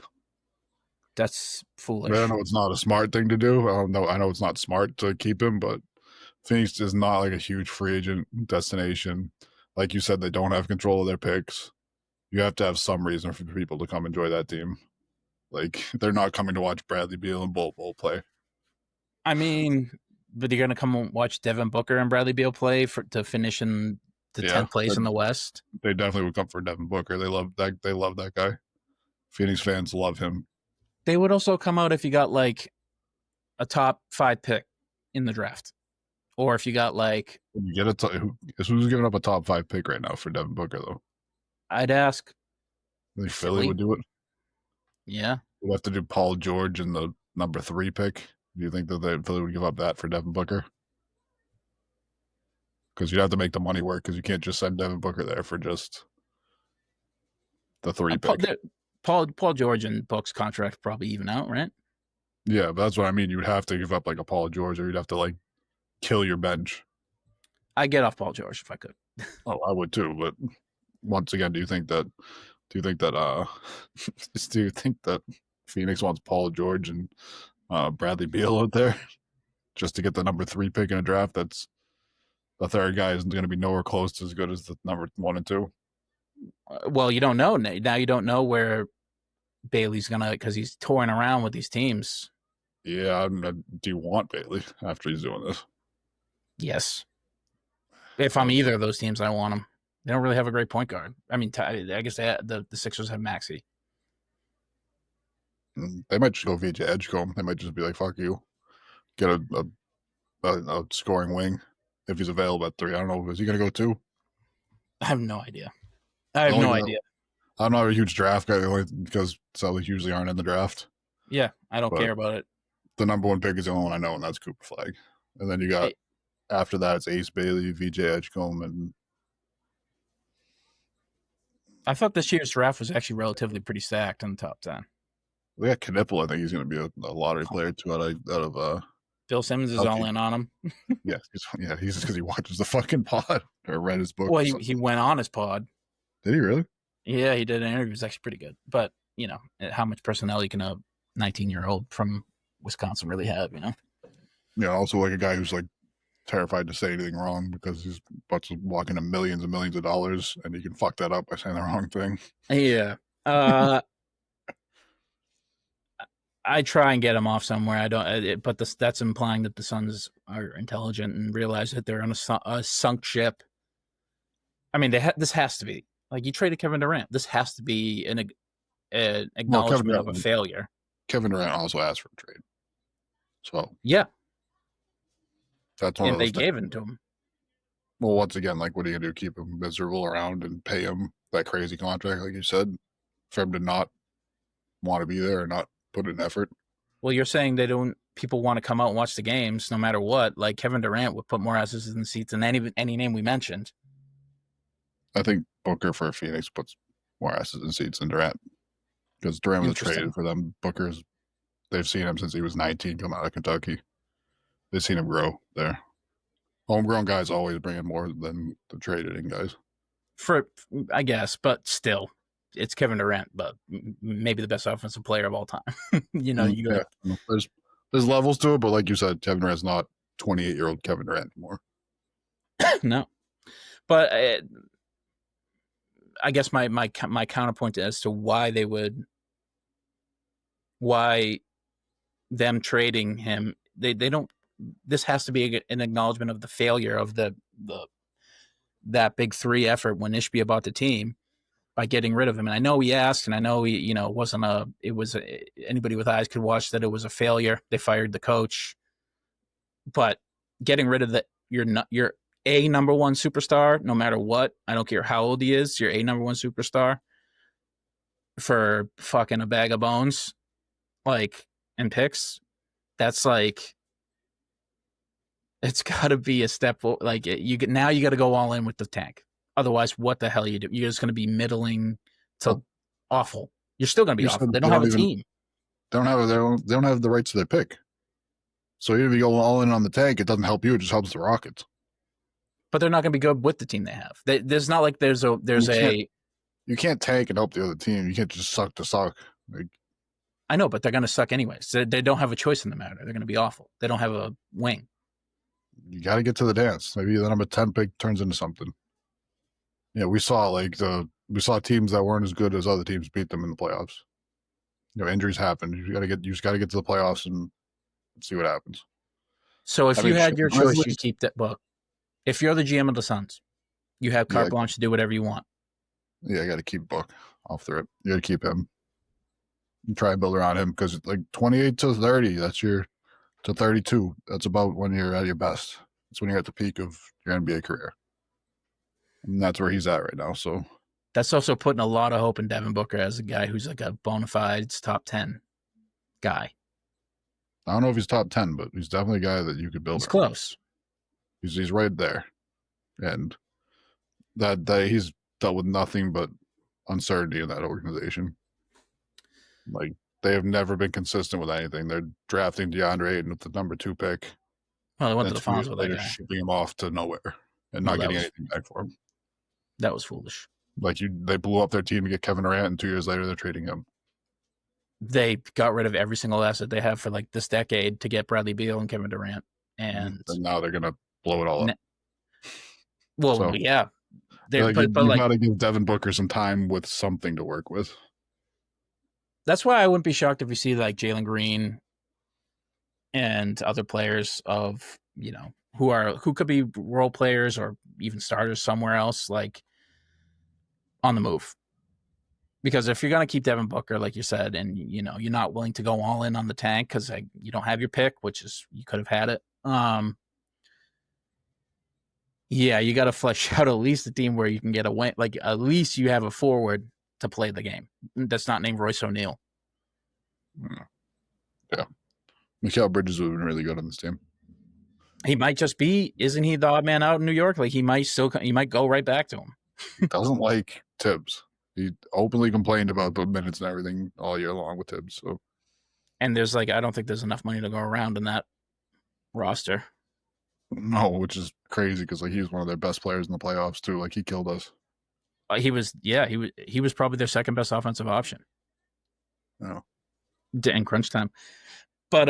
That's foolish. I know it's not a smart thing to do. I know it's not smart to keep him, but Phoenix is not like a huge free agent destination. Like you said, they don't have control of their picks. You have to have some reason for people to come enjoy that team. Like, they're not coming to watch Bradley Beal and Bol play. I mean, but they're going to come and watch Devin Booker and Bradley Beal play to finish in the 10th place in the West. They definitely would come for Devin Booker. They love that guy. Phoenix fans love him. They would also come out if you got like a top 5 pick in the draft, or if you got like you get who's giving up a top 5 pick right now for Devin Booker though. I'd ask. I think Philly would do it. Yeah, we'll have to do Paul George in the number 3 pick. Do you think that Philly would give up that for Devin Booker? Because you'd have to make the money work. Because you can't just send Devin Booker there for just the 3 pick. Paul George and Book's contract probably even out, right? Yeah, but that's what I mean. You would have to give up like a Paul George, or you'd have to like kill your bench. I get off Paul George if I could. Oh, I would too. But once again, do you think that do you think that Phoenix wants Paul George and Bradley Beal out there just to get the number 3 pick in a draft? That's the third guy isn't going to be nowhere close to as good as the number 1 and 2. Well, you don't know now. You don't know where Bailey's gonna, because he's touring around with these teams. Yeah, do you want Bailey after he's doing this? Yes. If I'm either of those teams, I want him. They don't really have a great point guard. I mean, I guess the Sixers have Maxey. They might just go VJ Edgecombe. They might just be like, "Fuck you," get a scoring wing if he's available at 3. I don't know. Is he going to go 2? I have no idea. Idea. I'm not a huge draft guy because Celtics usually aren't in the draft. Yeah, I don't care about it. The number 1 pick is the only one I know, and that's Cooper Flag. And then you got after that, it's Ace Bailey, VJ Edgecombe, and I thought this year's draft was actually relatively pretty stacked in the top 10. we got Knipple. I think he's going to be a lottery player too. Out of Bill Simmons is all in on him. He's just because he watches the fucking pod or read his book. Well, he went on his pod. Did he really? Yeah, he did an interview. It was actually pretty good. But, how much personality can a 19-year-old from Wisconsin really have, Yeah, also like a guy who's like terrified to say anything wrong because he's about to walk into millions and millions of dollars and he can fuck that up by saying the wrong thing. Yeah. I try and get him off somewhere. I don't, but that's implying that the Suns are intelligent and realize that they're on a sunk ship. I mean, this has to be like you traded Kevin Durant. This has to be an acknowledgement of a failure. Kevin Durant also asked for a trade, so yeah, that's one. And they gave it to him. Well, once again, like, what are you gonna do? Keep him miserable around and pay him that crazy contract, like you said, for him to not want to be there or not put in effort? Well, you're saying people want to come out and watch the games no matter what. Like Kevin Durant would put more asses in the seats than any name we mentioned. I think Booker for Phoenix puts more asses in seats than Durant because Durant was traded for them. They've seen him since he was 19 come out of Kentucky. They've seen him grow there. Homegrown guys always bring in more than the traded in guys. I guess, but still, it's Kevin Durant, but maybe the best offensive player of all time. There's levels to it, but like you said, Kevin Durant's not 28-year-old Kevin Durant anymore. No, but I guess my counterpoint as to why them trading him, they don't. This has to be an acknowledgement of the failure of that big 3 effort when Ishbia bought the team by getting rid of him. And I know he asked, and I know he, anybody with eyes could watch that it was a failure. They fired the coach, but getting rid of your a number 1 superstar, no matter what, I don't care how old he is, you're a number 1 superstar for fucking a bag of bones, like, and picks. That's like, it's got to be a step. Like you got to go all in with the tank. Otherwise, what the hell are you do? You're just going to be middling to awful. You're still going to be awful. They don't have a team. They don't have the rights to their pick. So even if you go all in on the tank, it doesn't help you. It just helps the Rockets. But they're not going to be good with the team they have. There's not like there's a. You can't tank and help the other team. You can't just suck to suck. Like, I know, but they're going to suck anyways. They don't have a choice in the matter. They're going to be awful. They don't have a wing. You got to get to the dance. Maybe the number 10 pick turns into something. Yeah, we saw teams that weren't as good as other teams beat them in the playoffs. Injuries happen. You just got to get to the playoffs and see what happens. So if you had your choice, you keep that book. If you're the GM of the Suns, you have carte blanche to do whatever you want. Yeah, I got to keep Book off the rip. You got to keep him. And try and build around him because like 28 to 30, to 32. That's about when you're at your best. That's when you're at the peak of your NBA career. And that's where he's at right now. So that's also putting a lot of hope in Devin Booker as a guy who's like a bona fide top 10 guy. I don't know if he's top 10, but he's definitely a guy that you could build. He's close. He's right there. And that he's dealt with nothing but uncertainty in that organization. Like they have never been consistent with anything. They're drafting DeAndre Ayton with the number 2 pick. Well, they went Then to the 2 years finals with that later, guy. shipping him off to nowhere and Well, not getting anything back for him. that was foolish. Like they blew up their team to get Kevin Durant, and 2 years later, they're trading him. They got rid of every single asset they have for like this decade to get Bradley Beal and Kevin Durant, and now they're gonna blow it all up. Well, So, yeah, like, but you like got to give Devin Booker some time with something to work with. that's why I wouldn't be shocked if we see like Jalen Green and other players of who could be role players or even starters somewhere else, like on the move. Because if you're going to keep Devin Booker, like you said, and you're not willing to go all in on the tank because you don't have your pick, which is you could have had it. Yeah, you got to flesh out at least a team where you can get a win. Like at least you have a forward to play the game that's not named Royce O'Neal. Yeah, Mikal Bridges would have been really good on this team. He might just be, isn't he the odd man out in New York? Like he might go right back to him. He doesn't like Tibbs. He openly complained about the minutes and everything all year long with Tibbs. So, and there's I don't think there's enough money to go around in that roster. No, which is crazy because he was one of their best players in the playoffs too. Like he killed us. He was probably their second best offensive option. No, in crunch time, but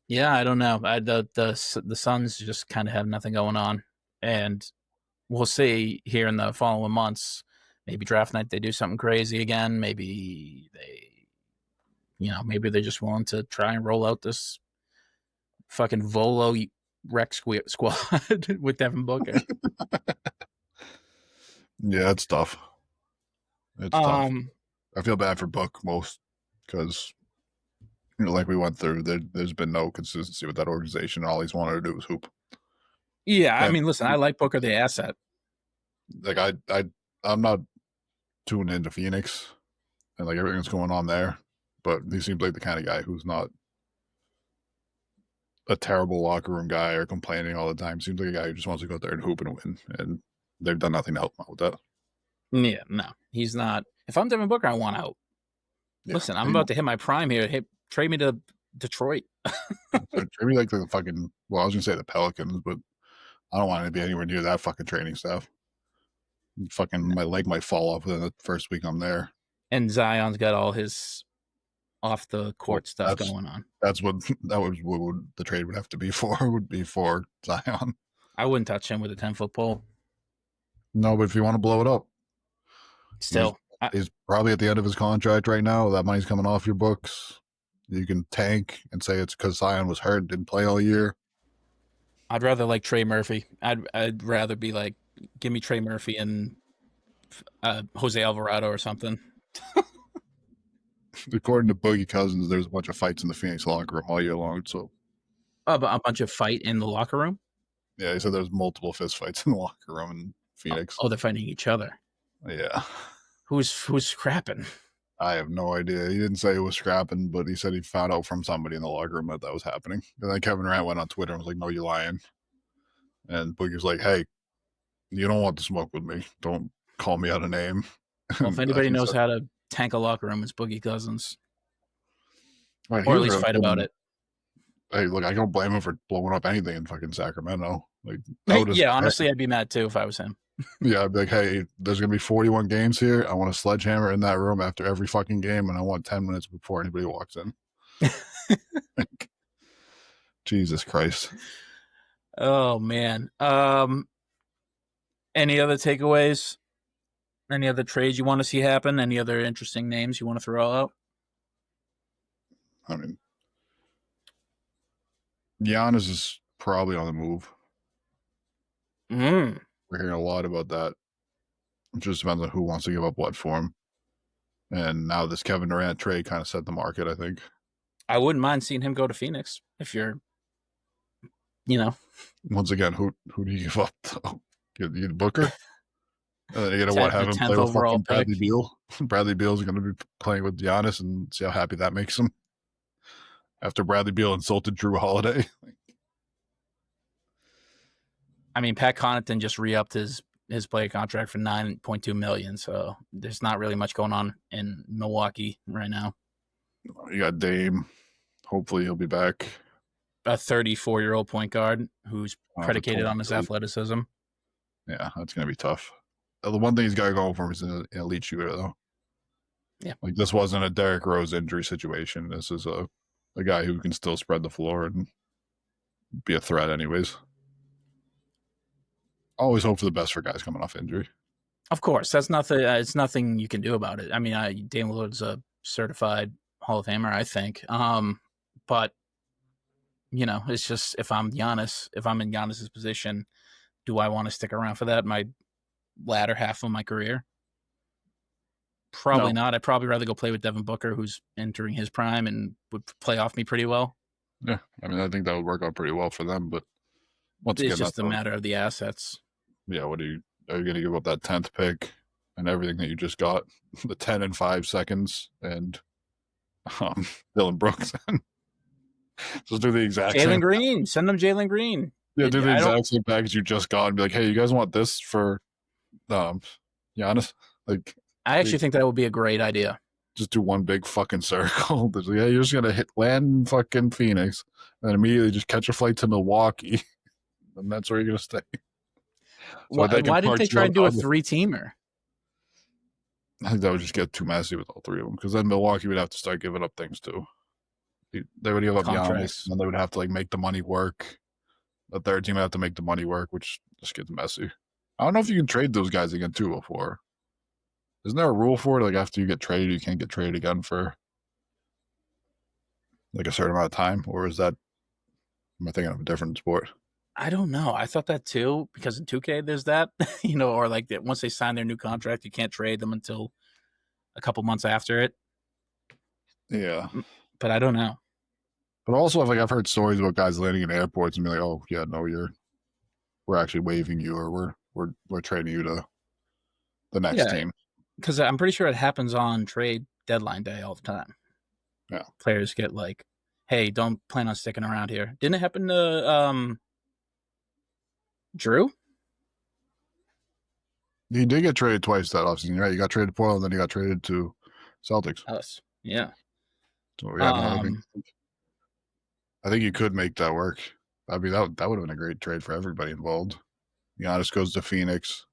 yeah, I don't know. The Suns just kind of have nothing going on, and we'll see here in the following months. Maybe draft night they do something crazy again. Maybe maybe they're just willing to try and roll out this fucking Volo Rec squad with Devin Booker. Yeah, it's tough. It's tough. I feel bad for Book most because, like we went through, there's been no consistency with that organization. All he's wanted to do was hoop. Yeah, I mean, listen, I like Booker the asset. Like I'm not tuned into Phoenix and like everything's going on there, but he seems like the kind of guy who's not a terrible locker room guy or complaining all the time. Seems like a guy who just wants to go out there and hoop and win, and they've done nothing to help him out with that. Yeah, no, he's not. If I'm Devin Booker, I want out. Yeah, listen, I'm about to hit my prime here. Hey, trade me to Detroit. Trade me like the fucking. Well, I was gonna say the Pelicans, but I don't want to be anywhere near that fucking training staff. Fucking my leg might fall off within the first week I'm there. And Zion's got all his off the court stuff going on. That was what the trade would have to be for. Would be for Zion. I wouldn't touch him with a 10-foot pole. No, but if you want to blow it up, still, he's probably at the end of his contract right now. That money's coming off your books. You can tank and say it's because Zion was hurt, didn't play all year. I'd rather like Trey Murphy. I'd rather be like, give me Trey Murphy and Jose Alvarado or something. According to Boogie Cousins, there's a bunch of fights in the Phoenix locker room all year long. So, a bunch of fight in the locker room. Yeah, he said there's multiple fist fights in the locker room in Phoenix. Oh, they're fighting each other. Yeah. Who's scrapping? I have no idea. He didn't say it was scrapping, but he said he found out from somebody in the locker room that was happening. And then Kevin Durant went on Twitter and was like, "No, you're lying." And Boogie's like, "Hey, you don't want to smoke with me. Don't call me out a name." Well, if anybody knows how to tank a locker room, it's Boogie Cousins. Right, or at least fight about it. Hey, look, I don't blame him for blowing up anything in fucking Sacramento. Yeah, honestly, I'd be mad too if I was him. Yeah, I'd be like, hey, there's going to be 41 games here. I want a sledgehammer in that room after every fucking game, and I want 10 minutes before anybody walks in. Jesus Christ. Oh, man. Any other takeaways? Any other trades you want to see happen? Any other interesting names you want to throw out? I mean, Giannis is probably on the move. We're hearing a lot about that. It just depends on who wants to give up what for him. And now this Kevin Durant trade kind of set the market, I think. I wouldn't mind seeing him go to Phoenix if you're, Once again, who do you give up, though? You Booker? You know what? Have him play with fucking Bradley Beal. Bradley Beal's going to be playing with Giannis and see how happy that makes him. After Bradley Beal insulted Drew Holiday. I mean, Pat Connaughton just re-upped his his player contract for $9.2 million. So there's not really much going on in Milwaukee right now. You got Dame. Hopefully he'll be back. A 34-year-old point guard who's predicated on his athleticism. Yeah, that's gonna be tough. The one thing he's got to go for is an elite shooter, though. Yeah, like this wasn't a Derrick Rose injury situation. This is a guy who can still spread the floor and be a threat, anyways. Always hope for the best for guys coming off injury. Of course, that's nothing. It's nothing you can do about it. I mean, Dame Lillard's a certified Hall of Famer, I think. But you know, it's just if I'm in Giannis's position, do I want to stick around for that my latter half of my career? Probably not. I'd probably rather go play with Devin Booker, who's entering his prime and would play off me pretty well. Yeah, I mean, I think that would work out pretty well for them. But once it's again, just a matter of the assets. Yeah, are you going to give up that 10th pick and everything that you just got, the 10 and 5 seconds, and Dylan Brooks? Just do the exact same. Jalen Green, send them Jalen Green. Yeah, do the exact same package you just got and be like, hey, you guys want this for Giannis? Like, I actually think that would be a great idea. Just do one big fucking circle. Yeah, you're just gonna land in fucking Phoenix and immediately just catch a flight to Milwaukee, and that's where you're gonna stay. Why didn't they try and do a 3-teamer? I think that would just get too messy with all three of them, because then Milwaukee would have to start giving up things too. They would give up Giannis, and they would have to like make the money work. The third team would have to make the money work, which just gets messy. I don't know if you can trade those guys again too before. Isn't there a rule for it? Like after you get traded, you can't get traded again for like a certain amount of time, or is that? Am I thinking of a different sport? I don't know. I thought that too, because in 2K there's that, or like that once they sign their new contract, you can't trade them until a couple months after it. Yeah, but I don't know. But also, I've heard stories about guys landing in airports and be like, "Oh, yeah, no, we're actually waiving you, or we're trading you to the next team." Because I'm pretty sure it happens on trade deadline day all the time. Yeah, players get like, "Hey, don't plan on sticking around here." Didn't it happen to Drew? He did get traded twice that offseason, right? You got traded to Portland, then you got traded to Celtics. Us, yeah. So yeah, I think you could make that work. I mean, that would have been a great trade for everybody involved. Giannis goes to Phoenix.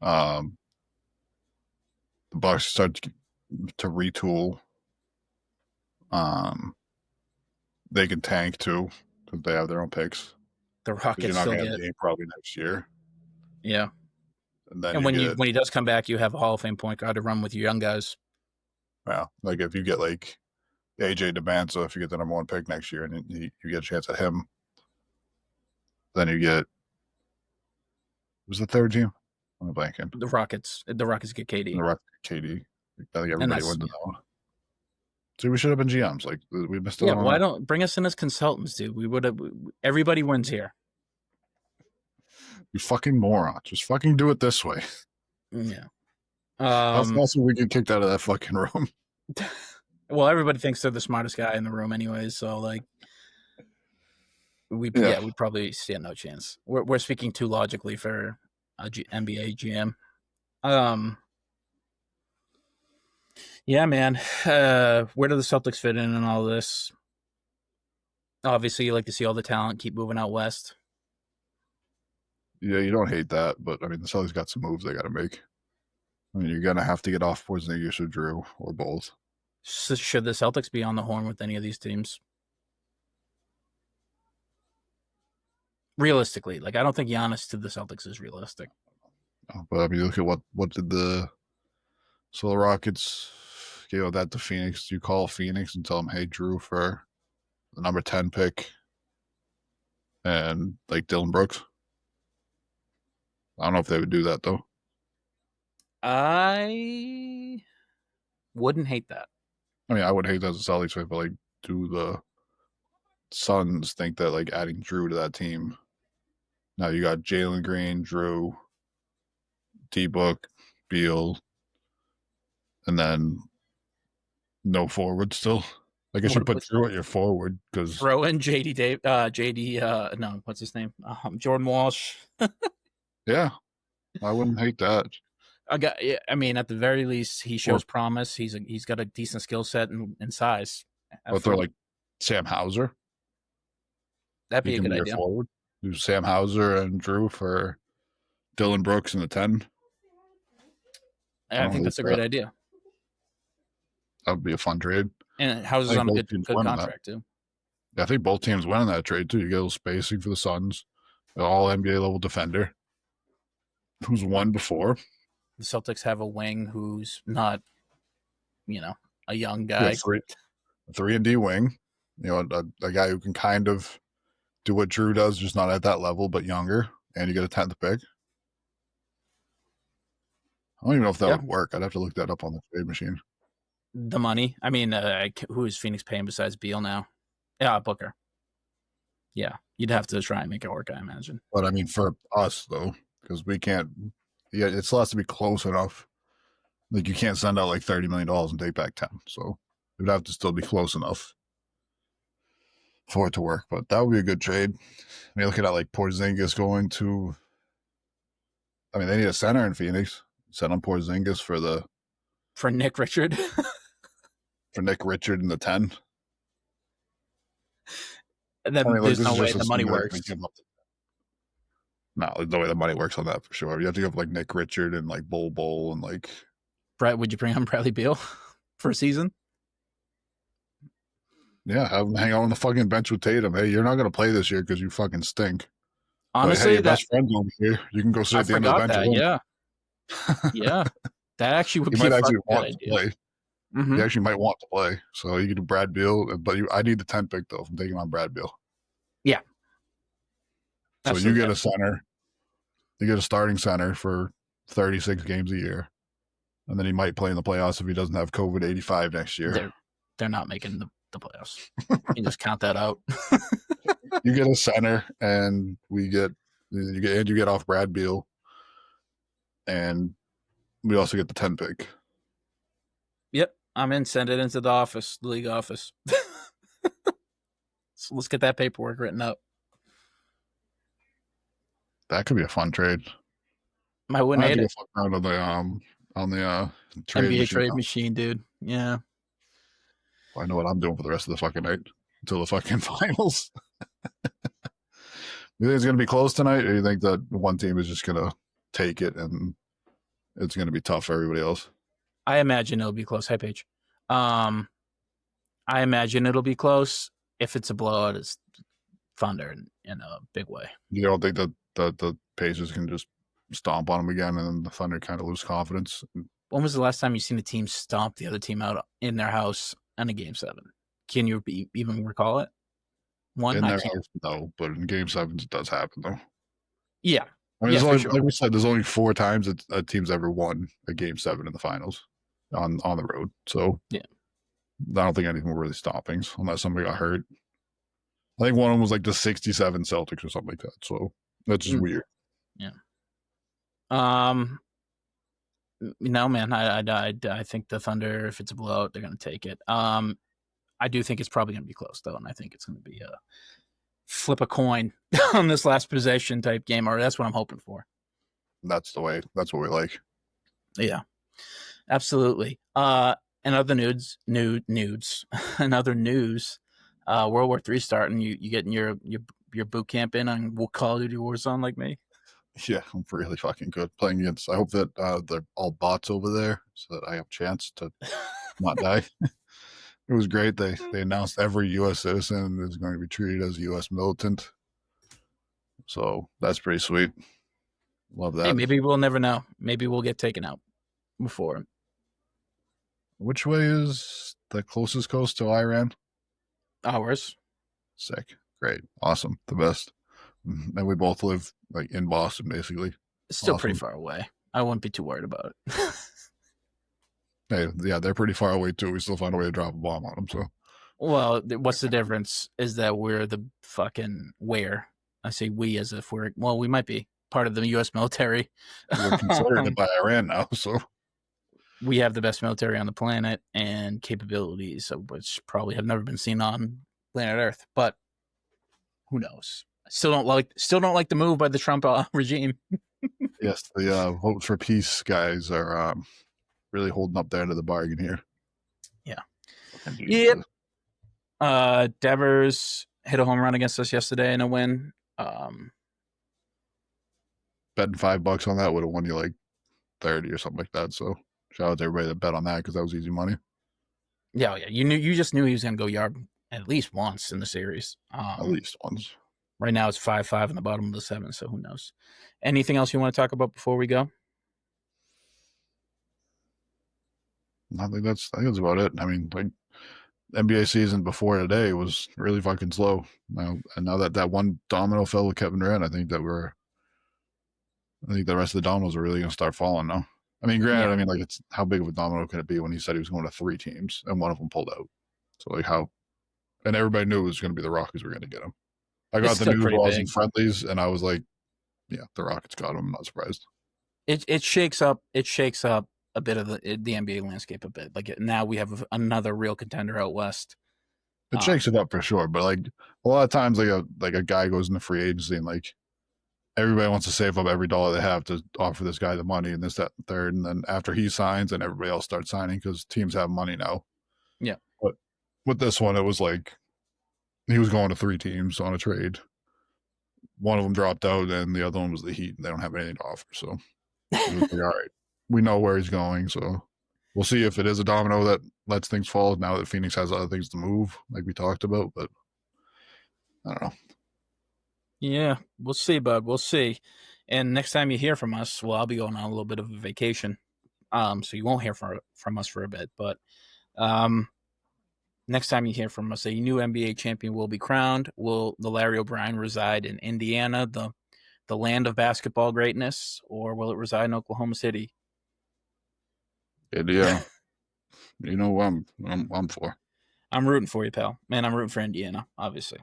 The Bucks start to retool. They can tank too because they have their own picks. The Rockets still get game probably next year. Yeah, and when he does come back, you have a Hall of Fame point guard to run with your young guys. Well, like if you get like AJ DeBanza, if you get the number 1 pick next year and you get a chance at him, then you get who's the third team? I'm blanking. The Rockets. The Rockets get KD. The Rockets get KD. I think everybody wins that one. See, we should have been GMs. Like we missed out. Yeah, why don't bring us in as consultants, dude? We would have. Everybody wins here. You fucking moron! Just fucking do it this way. Yeah. That's also we get kicked out of that fucking room. Well, everybody thinks they're the smartest guy in the room, anyways. So like, we'd probably stand no chance. We're speaking too logically for a NBA GM. Yeah, man. Where do the Celtics fit in all this? Obviously, you like to see all the talent keep moving out west. Yeah, you don't hate that, but I mean, the Celtics got some moves they got to make. I mean, you're gonna have to get off Porzingis or Drew or both. So should the Celtics be on the horn with any of these teams? Realistically, like I don't think Giannis to the Celtics is realistic. But I mean, look at what did the Rockets gave that to Phoenix. You call Phoenix and tell them, hey, Drew for the number 10 pick and like Dylan Brooks. I don't know if they would do that though. I wouldn't hate that. I mean, I would hate that as a Celtics fan, but like, do the Suns think that like adding Drew to that team? Now you got Jalen Green, Drew, D-Book, Beal, and then no forward still. I guess you put Drew at your forward because throw in JD. No, what's his name? Jordan Walsh. Yeah, I wouldn't hate that. I mean, at the very least, he Or shows promise. He's got a decent skill set and size. but they're like Sam Hauser. That'd He be a can good be your idea. forward. Do Sam Hauser and Drew for Dylan Brooks in the 10. I I don't think hate that's a great that. idea. That would be a fun trade. And I Hauser's think on a both good teams good winning that. contract too. Yeah, I think both teams winning that trade too. You get a little spacing for the Suns, an all NBA level defender who's won before. The Celtics have a wing who's not, a young Yeah, guy. 3-and-D wing. A guy who can kind of do what Drew does, just not at that level, but younger. And you get a 10th pick. I don't even know if that Yeah. would work. I'd have to look that up on the trade machine. The money. I mean, who is Phoenix paying besides Beal now? Yeah, Booker. Yeah, you'd have to try and make it work, I imagine. But I mean, for us though, because we can't. Yeah, it still has to be close enough. Like you can't send out like $30 million and take back 10. So it would have to still be close enough for it to work. But that would be a good trade. I mean, looking at like Porzingis going to. I mean, they need a center in Phoenix. Send on Porzingis For Nick Richard. for Nick Richard in the 10. And then I mean, there's no way the money works. No, there's no way the money works on that for sure. You have to give like Nick Richard and like Bol and like. Brett, would you bring on Bradley Beal for a season? Yeah, have him hang out on the fucking bench with Tatum. Hey, you're not going to play this year because you fucking stink. Honestly, but, hey, your best friend's over here. You can go sit at the end of the bench. That, yeah. Yeah. That actually would he be might a actually good want idea. to play. Mm-hmm. He actually might want to play. So you can do Brad Beal, but I need the 10 pick though. I'm taking on Brad Beal. Yeah. So Absolutely. you get a center. You get a starting center for 36 games a year. And then he might play in the playoffs if he doesn't have COVID 85 next year. They're not making the playoffs. You just count that out. You get a center, and you get off Brad Beal, and we also get the 10 pick. Yep, I'm in. Send it into the league office. So let's get that paperwork written up. That could be a fun trade. I wouldn't hate it. Around on the trade NBA machine trade now. machine, dude. Yeah. I know what I'm doing for the rest of the fucking night until the fucking finals. You think it's going to be close tonight, or you think that one team is just going to take it and it's going to be tough for everybody else? I imagine it'll be close. Hi, Paige. I imagine it'll be close. If it's a blowout, it's Thunder in a big way. You don't think that the Pacers can just stomp on them again and then the Thunder kind of lose confidence? When was the last time you seen the team stomp the other team out in their house in a Game 7? Can you even recall it? In their house, no, but in Game 7s it does happen though. Yeah. I mean, like we said, there's only 4 times a team's ever won a Game 7 in the finals on the road. So yeah, I don't think anything were really stoppings unless somebody got hurt. I think one of them was like the 67 Celtics or something like that. So that's just weird. Yeah. No, man. I think the Thunder, if it's a blowout, they're going to take it. I do think it's probably going to be close though, and I think it's going to be a flip a coin on this last possession type game, or that's what I'm hoping for. That's the way. That's what we like. Yeah, absolutely. And other nudes. Another news. World War III starting. You getting your boot camp in on Call of Duty Warzone like me? Yeah, I'm really fucking good playing against. I hope that they're all bots over there so that I have a chance to not die. It was great. They announced every U.S. citizen is going to be treated as a U.S. militant. So that's pretty sweet. Love that. Hey, maybe we'll never know. Maybe we'll get taken out before. Which way is the closest coast to Iran? Ours. Sick. Great. Awesome. The best. And we both live like in Boston, basically. It's still pretty far away. I wouldn't be too worried about it. Hey, yeah, they're pretty far away too. We still find a way to drop a bomb on them. So, well, what's the difference? Is that we're the fucking where? I say we as if we might be part of the U.S. military. We're considered it by Iran now, so we have the best military on the planet and capabilities, which probably have never been seen on planet Earth. But who knows? Still don't like the move by the Trump regime. Yes, the vote for peace guys are really holding up their end of the bargain here. Yeah. And Yep. Devers hit a home run against us yesterday in a win. betting $5 on that would have won you like 30 or something like that. So shout out to everybody that bet on that because that was easy money. Yeah, yeah. You just knew he was gonna go yard at least once in the series. At least once. Right now it's 5-5 in the bottom of the 7, so who knows? Anything else you want to talk about before we go? I think that's about it. I mean, like NBA season before today was really fucking slow. Now that one domino fell with Kevin Durant, I think the rest of the dominoes are really gonna start falling now. I mean, granted, Yeah. I mean, like, it's how big of a domino can it be when he said he was going to 3 teams and one of them pulled out? So like how, and everybody knew it was going to be the Rockets were going to get him. I It's got the still news pretty while I was in big. friendlies, and I was like, yeah, the Rockets got him. I'm not surprised. It shakes up a bit of the NBA landscape a bit. Like now we have another real contender out west. It shakes it up for sure, but like a lot of times, like a guy goes into free agency and like everybody wants to save up every dollar they have to offer this guy the money and this, that, and third. And then after he signs, and everybody else starts signing because teams have money now. Yeah. But with this one, it was like he was going to 3 teams on a trade. One of them dropped out, and the other one was the Heat, and they don't have anything to offer. So it was like, all right, we know where he's going. So we'll see if it is a domino that lets things fall now that Phoenix has other things to move, like we talked about. But I don't know. Yeah, we'll see, bud. We'll see. And next time you hear from us, well, I'll be going on a little bit of a vacation. So you won't hear from us for a bit. But next time you hear from us, a new NBA champion will be crowned. Will the Larry O'Brien reside in Indiana, the land of basketball greatness, or will it reside in Oklahoma City? Yeah, you know what I'm for. I'm rooting for you, pal. Man, I'm rooting for Indiana, obviously.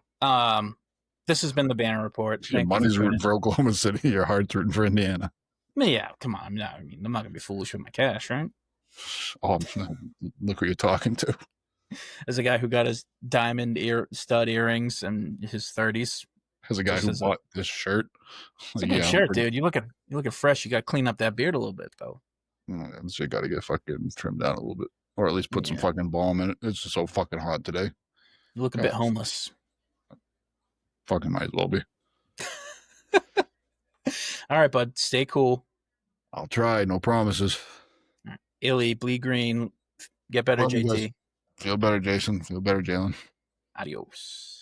This has been the Banner Report. If your Thank you for money's tuning rooting in. for Oklahoma City, your heart's rooting for Indiana. Yeah, come on. No, I mean, I'm not gonna be foolish with my cash, right? Oh, look who you're talking to. As a guy who got his diamond stud earrings in his 30s, As a guy just who as a bought this shirt, it's a like, good yeah, I'm shirt, pretty. dude. You looking fresh. You got to clean up that beard a little bit, though. This shit got to get fucking trimmed down a little bit, or at least put some Yeah, fucking balm in it. It's just so fucking hot today. you look a bit God, homeless. fucking might as well be. All right, bud. Stay cool. I'll try. No promises. All right. Illy, bleed green. Get better, Love you guys. JT. Feel better, Jason. Feel better, Jalen. Adios.